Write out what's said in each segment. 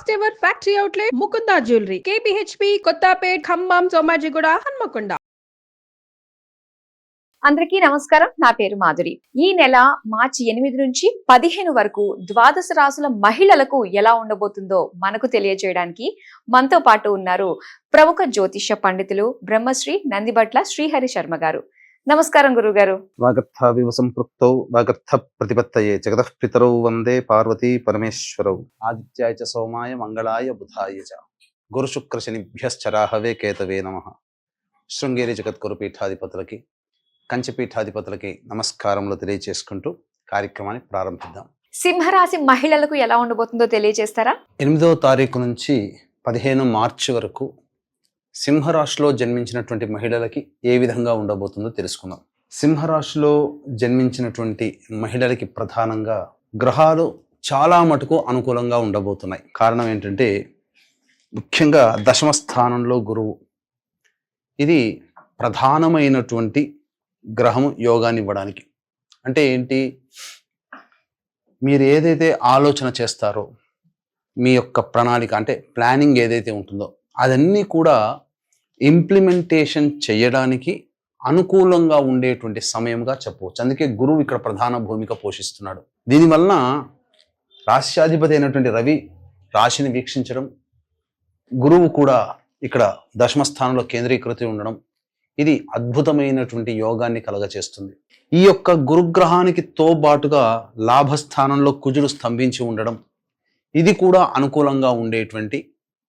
First ever factory outlet Mukunda jewellery KPHB Kothapet Khammam Somajiguda Hanmakonda. అందరికీ నమస్కారం. నా పేరు మాధురి. ఈ నెల మార్చి 8 నుంచి 15 వరకు ద్వాదశ రాశుల మహిళలకు ఎలా ఉండబోతుందో మనకు తెలియజేయడానికి మనతో పాటు ఉన్నారు ప్రముఖ జ్యోతిష్య పండితులు బ్రహ్మశ్రీ నందిబట్ల శ్రీహరి శర్మ గారు. నమస్కారం గురువు గారు. వాగర్థావివ సంపృక్తౌ వాగర్థ ప్రతిపత్తయే జగతః పితరౌ వందే పార్వతీ పరమేశ్వరౌ ఆదిత్యాయ చ సోమాయ మంగళాయ బుధాయ చ గురు శుక్ర శనిభ్యశ్చరాహవే కేతవే నమః. శృంగేరి జగద్గురు పీఠాధిపతులకి కంచి పీఠాధిపతులకి నమస్కారములు తెలియజేసుకుంటూ కార్యక్రమాన్ని ప్రారంభిద్దాం. సింహరాశి మహిళలకు ఎలా ఉండబోతుందో తెలియజేస్తారా? 8వ తారీఖు నుంచి 15 మార్చి వరకు సింహరాశిలో జన్మించినటువంటి మహిళలకి ఏ విధంగా ఉండబోతుందో తెలుసుకుందాం. సింహరాశిలో జన్మించినటువంటి మహిళలకి ప్రధానంగా గ్రహాలు చాలా మటుకు అనుకూలంగా ఉండబోతున్నాయి. కారణం ఏంటంటే ముఖ్యంగా దశమ స్థానంలో గురువు, ఇది ప్రధానమైనటువంటి గ్రహము యోగాన్ని ఇవ్వడానికి. అంటే ఏంటి, మీరు ఏదైతే ఆలోచన చేస్తారో మీ యొక్క ప్రణాళిక అంటే ప్లానింగ్ ఏదైతే ఉంటుందో అదన్నీ కూడా ఇంప్లిమెంటేషన్ చేయడానికి అనుకూలంగా ఉండేటువంటి సమయంగా చెప్పవచ్చు. అందుకే గురువు ఇక్కడ ప్రధాన భూమిక పోషిస్తున్నాడు. దీనివలన రాశ్యాధిపతి అయినటువంటి రవి రాశిని వీక్షించడం, గురువు కూడా ఇక్కడ దశమ స్థానంలో కేంద్రీకృతి ఉండడం, ఇది అద్భుతమైనటువంటి యోగాన్ని కలగచేస్తుంది. ఈ యొక్క గురుగ్రహానికి తోబాటుగా లాభస్థానంలో కుజుడు స్తంభించి ఉండడం, ఇది కూడా అనుకూలంగా ఉండేటువంటి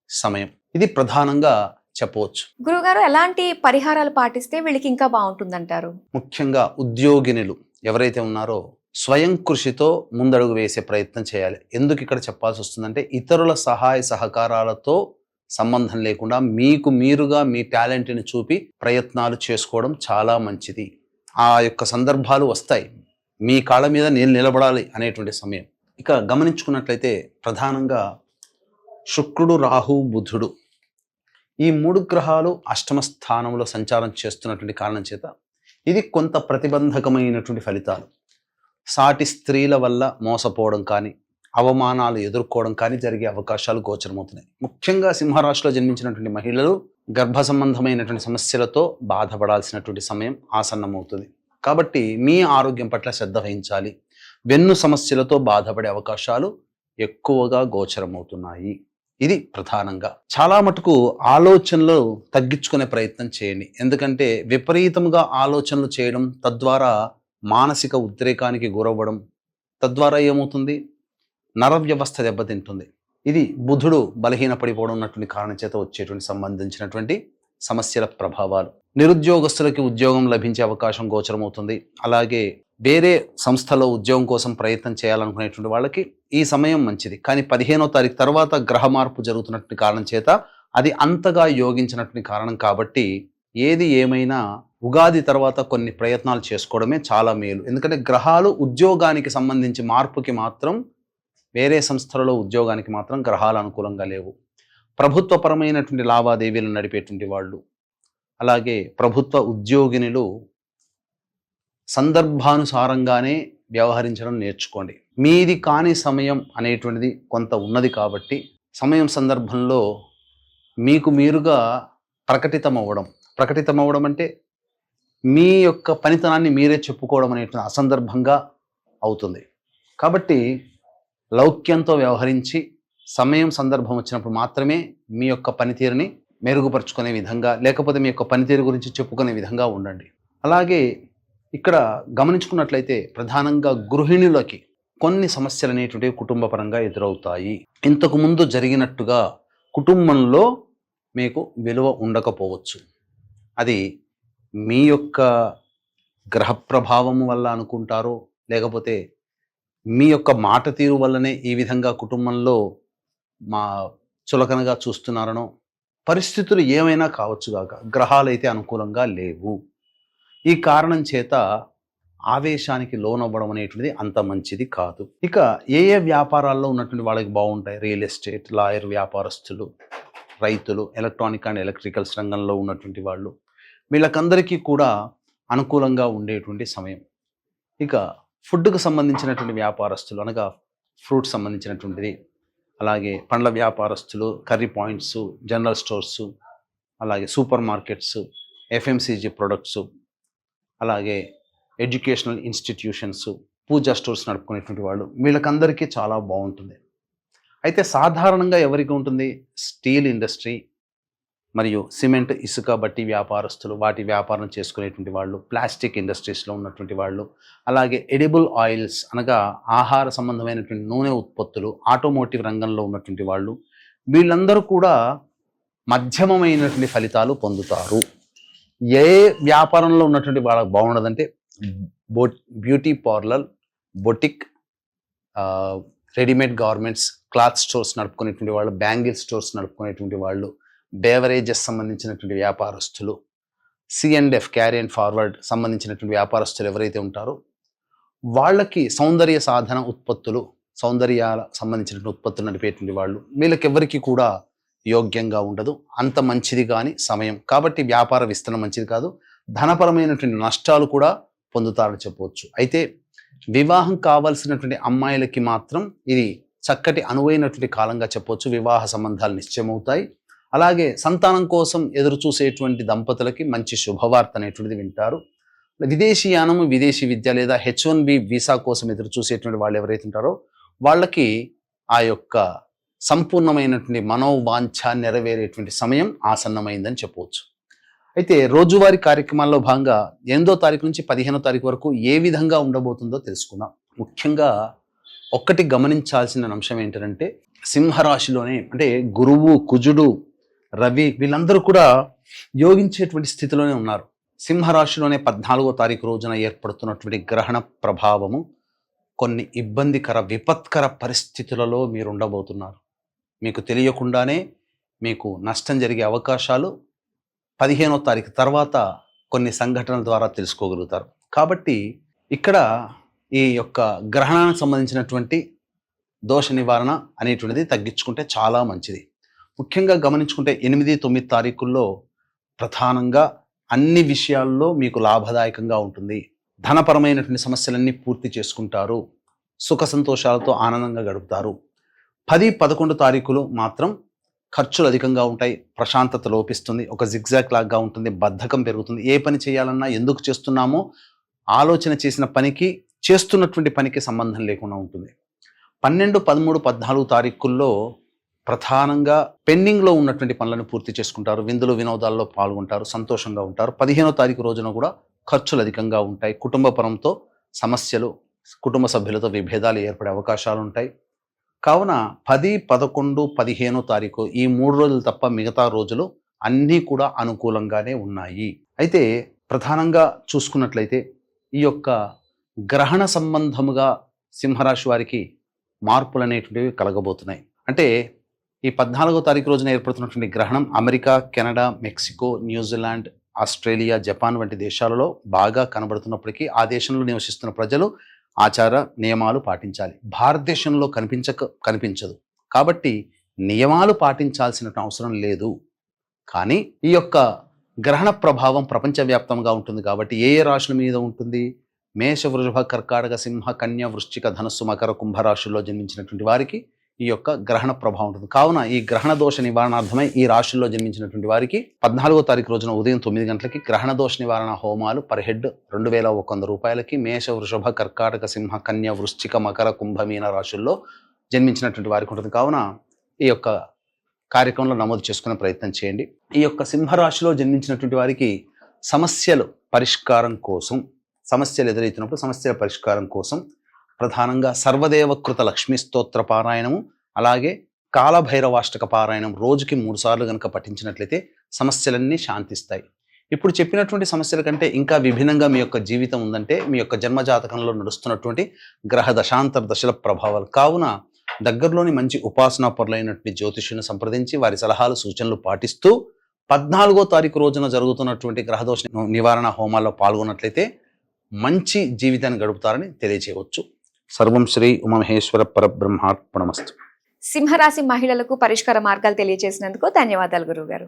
సమయం. ఇది ప్రధానంగా చెప్పవచ్చు. గురుగారు, ఎలాంటి పరిహారాలు పాటిస్తే వీళ్ళకి ఇంకా బాగుంటుందంటారు? ముఖ్యంగా ఉద్యోగినులు ఎవరైతే ఉన్నారో స్వయం కృషితో ముందడుగు వేసే ప్రయత్నం చేయాలి. ఎందుకు ఇక్కడ చెప్పాల్సి వస్తుందంటే, ఇతరుల సహాయ సహకారాలతో సంబంధం లేకుండా మీకు మీరుగా మీ టాలెంట్ని చూపి ప్రయత్నాలు చేసుకోవడం చాలా మంచిది. ఆ యొక్క సందర్భాలు వస్తాయి. మీ కాళ్ళ మీద నేను నిలబడాలి అనేటువంటి సమయం. ఇక గమనించుకున్నట్లయితే ప్రధానంగా శుక్రుడు, రాహు, బుధుడు ఈ 3 గ్రహాలు అష్టమ స్థానంలో సంచారం చేస్తున్నటువంటి కారణం చేత ఇది కొంత ప్రతిబంధకమైనటువంటి ఫలితాలు. సాటి స్త్రీల వల్ల మోసపోవడం కానీ, అవమానాలు ఎదుర్కోవడం కానీ జరిగే అవకాశాలు గోచరమవుతున్నాయి. ముఖ్యంగా సింహరాశిలో జన్మించినటువంటి మహిళలు గర్భ సంబంధమైనటువంటి సమస్యలతో బాధపడాల్సినటువంటి సమయం ఆసన్నమవుతుంది. కాబట్టి మీ ఆరోగ్యం పట్ల శ్రద్ధ వహించాలి. వెన్ను సమస్యలతో బాధపడే అవకాశాలు ఎక్కువగా గోచరమవుతున్నాయి. ఇది ప్రధానంగా. చాలా మటుకు ఆలోచనలు తగ్గించుకునే ప్రయత్నం చేయండి. ఎందుకంటే విపరీతంగా ఆలోచనలు చేయడం, తద్వారా మానసిక ఉద్రేకానికి గురవ్వడం, తద్వారా ఏమవుతుంది, నర వ్యవస్థ దెబ్బతింటుంది. ఇది బుధుడు బలహీనపడిపోవడం ఉన్నటువంటి కారణం చేత వచ్చేటువంటి సంబంధించినటువంటి సమస్యల ప్రభావాలు. నిరుద్యోగస్తులకి ఉద్యోగం లభించే అవకాశం గోచరమవుతుంది. అలాగే వేరే సంస్థలో ఉద్యోగం కోసం ప్రయత్నం చేయాలనుకునేటువంటి వాళ్ళకి ఈ సమయం మంచిది. కానీ 15వ తారీఖు తర్వాత గ్రహ మార్పు జరుగుతున్నటువంటి కారణం చేత అది అంతగా యోగించినటువంటి కారణం కాబట్టి ఏది ఏమైనా ఉగాది తర్వాత కొన్ని ప్రయత్నాలు చేసుకోవడమే చాలా మేలు. ఎందుకంటే గ్రహాలు ఉద్యోగానికి సంబంధించి మార్పుకి మాత్రం, వేరే సంస్థలలో ఉద్యోగానికి మాత్రం గ్రహాలు అనుకూలంగా లేవు. ప్రభుత్వపరమైనటువంటి లావాదేవీలు నడిపేటువంటి వాళ్ళు, అలాగే ప్రభుత్వ ఉద్యోగినులు సందర్భానుసారంగానే వ్యవహరించడం నేర్చుకోండి. మీది కాని సమయం అనేటువంటిది కొంత ఉన్నది కాబట్టి సమయం సందర్భంలో మీకు మీరుగా ప్రకటితమవ్వడం అంటే మీ యొక్క పనితనాన్ని మీరే చెప్పుకోవడం అనేటువంటి అసందర్భంగా అవుతుంది. కాబట్టి లౌక్యంతో వ్యవహరించి సమయం సందర్భం వచ్చినప్పుడు మాత్రమే మీ యొక్క పనితీరుని మెరుగుపరుచుకునే విధంగా, లేకపోతే మీ యొక్క పనితీరు గురించి చెప్పుకునే విధంగా ఉండండి. అలాగే ఇక్కడ గమనించుకున్నట్లయితే ప్రధానంగా గృహిణులకి కొన్ని సమస్యలు అనేటువంటివి కుటుంబపరంగా ఎదురవుతాయి. ఇంతకు ముందు జరిగినట్టుగా కుటుంబంలో మీకు విలువ ఉండకపోవచ్చు. అది మీ యొక్క గ్రహ ప్రభావం వల్ల అనుకుంటారో, లేకపోతే మీ యొక్క మాట తీరు వల్లనే ఈ విధంగా కుటుంబంలో చులకనగా చూస్తున్నారనో, పరిస్థితులు ఏమైనా కావచ్చు గాక, గ్రహాలైతే అనుకూలంగా లేవు. ఈ కారణం చేత ఆవేశానికి లోనవ్వడం అనేటువంటిది అంత మంచిది కాదు. ఇక ఏ వ్యాపారాల్లో ఉన్నటువంటి వాళ్ళకి బాగుంటాయి, రియల్ ఎస్టేట్, లాయర్, వ్యాపారస్తులు, రైతులు, ఎలక్ట్రానిక్ అండ్ ఎలక్ట్రికల్స్ రంగంలో ఉన్నటువంటి వాళ్ళు, వీళ్ళకందరికీ కూడా అనుకూలంగా ఉండేటువంటి సమయం. ఇక ఫుడ్కు సంబంధించినటువంటి వ్యాపారస్తులు, అనగా ఫ్రూట్ సంబంధించినటువంటిది, అలాగే పండ్ల వ్యాపారస్తులు, కర్రీ పాయింట్స్, జనరల్ స్టోర్స్, అలాగే సూపర్ మార్కెట్స్, ఎఫ్ఎంసీజీ ప్రొడక్ట్స్, అలాగే ఎడ్యుకేషనల్ ఇన్స్టిట్యూషన్స్, పూజా స్టోర్స్ నడుపుకునేటువంటి వాళ్ళు, వీళ్ళకందరికీ చాలా బాగుంటుంది. అయితే సాధారణంగా ఎవరికి ఉంటుంది? స్టీల్ ఇండస్ట్రీ మరియు సిమెంట్, ఇసుక, బట్టి వ్యాపారస్తులు, వాటి వ్యాపారం చేసుకునేటువంటి వాళ్ళు, ప్లాస్టిక్ ఇండస్ట్రీస్లో ఉన్నటువంటి వాళ్ళు, అలాగే ఎడిబుల్ ఆయిల్స్ అనగా ఆహార సంబంధమైనటువంటి నూనె ఉత్పత్తులు, ఆటోమోటివ్ రంగంలో ఉన్నటువంటి వాళ్ళు, వీళ్ళందరూ కూడా మధ్యమమైనటువంటి ఫలితాలు పొందుతారు. ఏ వ్యాపారంలో ఉన్నటువంటి వాళ్ళకి బాగుండదంటే beauty parlour, boutique, readymade garments, cloth stores నడుపుకునేటువంటి వాళ్ళు, బ్యాంగిల్ స్టోర్స్ నడుపుకునేటువంటి వాళ్ళు, బేవరేజెస్ సంబంధించినటువంటి వ్యాపారస్తులు, C&F క్యారీ అండ్ ఫార్వర్డ్ సంబంధించినటువంటి వ్యాపారస్తులు ఎవరైతే ఉంటారో వాళ్ళకి సౌందర్య సాధన ఉత్పత్తులు, సౌందర్యాల సంబంధించినటువంటి ఉత్పత్తులు నడిపేటువంటి వాళ్ళు, వీళ్ళకి ఎవరికి కూడా యోగ్యంగా ఉండదు. అంత మంచిది కానీ సమయం కాబట్టి వ్యాపార విస్తరణ మంచిది కాదు. ధనపరమైనటువంటి నష్టాలు కూడా పొందుతారని చెప్పవచ్చు. అయితే వివాహం కావాల్సినటువంటి అమ్మాయిలకి మాత్రం ఇది చక్కటి అనువైనటువంటి కాలంగా చెప్పవచ్చు. వివాహ సంబంధాలు నిశ్చయమవుతాయి. అలాగే సంతానం కోసం ఎదురు చూసేటువంటి దంపతులకి మంచి శుభవార్త అనేటువంటిది వింటారు. విదేశీయానము, విదేశీ విద్య లేదా H1B వీసా కోసం ఎదురు చూసేటువంటి వాళ్ళు ఎవరైతే ఉంటారో వాళ్ళకి ఆ యొక్క సంపూర్ణమైనటువంటి మనోవాంఛ నెరవేరేటువంటి సమయం ఆసన్నమైందని చెప్పవచ్చు. అయితే రోజువారీ కార్యక్రమాల్లో భాగంగా 8వ తారీఖు నుంచి 15వ తారీఖు వరకు ఏ విధంగా ఉండబోతుందో తెలుసుకుందాం. ముఖ్యంగా ఒక్కటి గమనించాల్సిన అంశం ఏంటంటే సింహరాశిలోనే అంటే గురువు, కుజుడు, రవి వీళ్ళందరూ కూడా యోగించేటువంటి స్థితిలోనే ఉన్నారు. సింహరాశిలోనే 14వ తారీఖు రోజున ఏర్పడుతున్నటువంటి గ్రహణ ప్రభావము కొన్ని ఇబ్బందికర, విపత్కర పరిస్థితులలో మీరు ఉండబోతున్నారు. మీకు తెలియకుండానే మీకు నష్టం జరిగే అవకాశాలు 15వ తారీఖు తర్వాత కొన్ని సంఘటనల ద్వారా తెలుసుకోగలుగుతారు. కాబట్టి ఇక్కడ ఈ యొక్క గ్రహణానికి సంబంధించినటువంటి దోష నివారణ అనేటువంటిది తగ్గించుకుంటే చాలా మంచిది. ముఖ్యంగా గమనించుకుంటే 8, 9 తారీఖుల్లో ప్రధానంగా అన్ని విషయాల్లో మీకు లాభదాయకంగా ఉంటుంది. ధనపరమైనటువంటి సమస్యలన్నీ పూర్తి చేసుకుంటారు. సుఖ సంతోషాలతో ఆనందంగా గడుపుతారు. 10, 11 తారీఖులు మాత్రం ఖర్చులు అధికంగా ఉంటాయి. ప్రశాంతత లోపిస్తుంది. ఒక జిగ్జాగ్ లాగా ఉంటుంది. బద్ధకం పెరుగుతుంది. ఏ పని చేయాలన్నా ఎందుకు చేస్తున్నామో ఆలోచన చేసిన పనికి, చేస్తున్నటువంటి పనికి సంబంధం లేకుండా ఉంటుంది. 12, 13, 14 తారీఖుల్లో ప్రధానంగా పెండింగ్లో ఉన్నటువంటి పనులను పూర్తి చేసుకుంటారు. విందులు వినోదాల్లో పాల్గొంటారు. సంతోషంగా ఉంటారు. 15వ తారీఖు రోజున కూడా ఖర్చులు అధికంగా ఉంటాయి. కుటుంబపరంతో సమస్యలు, కుటుంబ సభ్యులతో విభేదాలు ఏర్పడే అవకాశాలు ఉంటాయి. కావున 10, 11, 15వ తారీఖు ఈ 3 రోజులు తప్ప మిగతా రోజులు అన్నీ కూడా అనుకూలంగానే ఉన్నాయి. అయితే ప్రధానంగా చూసుకున్నట్లయితే ఈ యొక్క గ్రహణ సంబంధముగా సింహరాశి వారికి మార్పులు అనేటువంటివి కలగబోతున్నాయి. అంటే ఈ 14వ తారీఖు రోజున ఏర్పడుతున్నటువంటి గ్రహణం America, Canada, Mexico, New Zealand, Australia, Japan వంటి దేశాలలో బాగా కనబడుతున్నప్పటికీ ఆ దేశంలో నివసిస్తున్న ప్రజలు ఆచార నియమాలు పాటించాలి. భారతదేశంలో కనిపించదు. కాబట్టి నియమాలు పాటించాల్సిన అవసరం లేదు. కానీ ఈ యొక్క గ్రహణ ప్రభావం ప్రపంచవ్యాప్తంగా ఉంటుంది. కాబట్టి ఏ రాశుల మీద ఉంటుంది? మేష, వృషభ, కర్కాటక, సింహ, కన్య, వృశ్చిక, ధనస్సు, మకర, కుంభ రాశుల్లో జన్మించినటువంటి వారికి ఈ యొక్క గ్రహణ ప్రభావం ఉంటుంది. కావున ఈ గ్రహణ దోష నివారణార్థమై ఈ రాశుల్లో జన్మించినటువంటి వారికి 14వ తారీఖు రోజున ఉదయం 9 గంటలకి గ్రహణ దోష నివారణ హోమాలు పర్ హెడ్ 2100 రూపాయలకి మేష, వృషభ, కర్కాటక, సింహ, కన్య, వృశ్చిక, మకర, కుంభ, మీన రాశుల్లో జన్మించినటువంటి వారికి ఉంటుంది. కావున ఈ యొక్క కార్యక్రమంలో నమోదు చేసుకునే ప్రయత్నం చేయండి. ఈ యొక్క సింహరాశిలో జన్మించినటువంటి వారికి సమస్యలు పరిష్కారం కోసం, సమస్యలు ఎదురవుతున్నప్పుడు సమస్యల పరిష్కారం కోసం ప్రధానంగా సర్వదేవకృత లక్ష్మీ స్తోత్ర పారాయణము, అలాగే కాలభైరవాష్టక పారాయణం రోజుకి 3 సార్లు కనుక పఠించినట్లయితే సమస్యలన్నీ శాంతిస్తాయి. ఇప్పుడు చెప్పినటువంటి సమస్యల కంటే ఇంకా విభిన్నంగా మీ యొక్క జీవితం ఉందంటే మీ యొక్క జన్మజాతకంలో నడుస్తున్నటువంటి గ్రహ దశాంతర దశల ప్రభావాలు. కావున దగ్గరలోని మంచి ఉపాసనా పరులైనటువంటి జ్యోతిష్యుని సంప్రదించి వారి సలహాలు, సూచనలు పాటిస్తూ 14వ తారీఖు రోజున జరుగుతున్నటువంటి గ్రహదోష నివారణ హోమాల్లో పాల్గొన్నట్లయితే మంచి జీవితాన్ని గడుపుతారని తెలియచేయవచ్చు. సర్వం శ్రీ ఉమామహేశ్వర పరబ్రహ్మార్పణమస్తు. సింహరాశి మహిళలకు పరిష్కార మార్గాలు తెలియజేసినందుకు ధన్యవాదాలు గురువుగారు.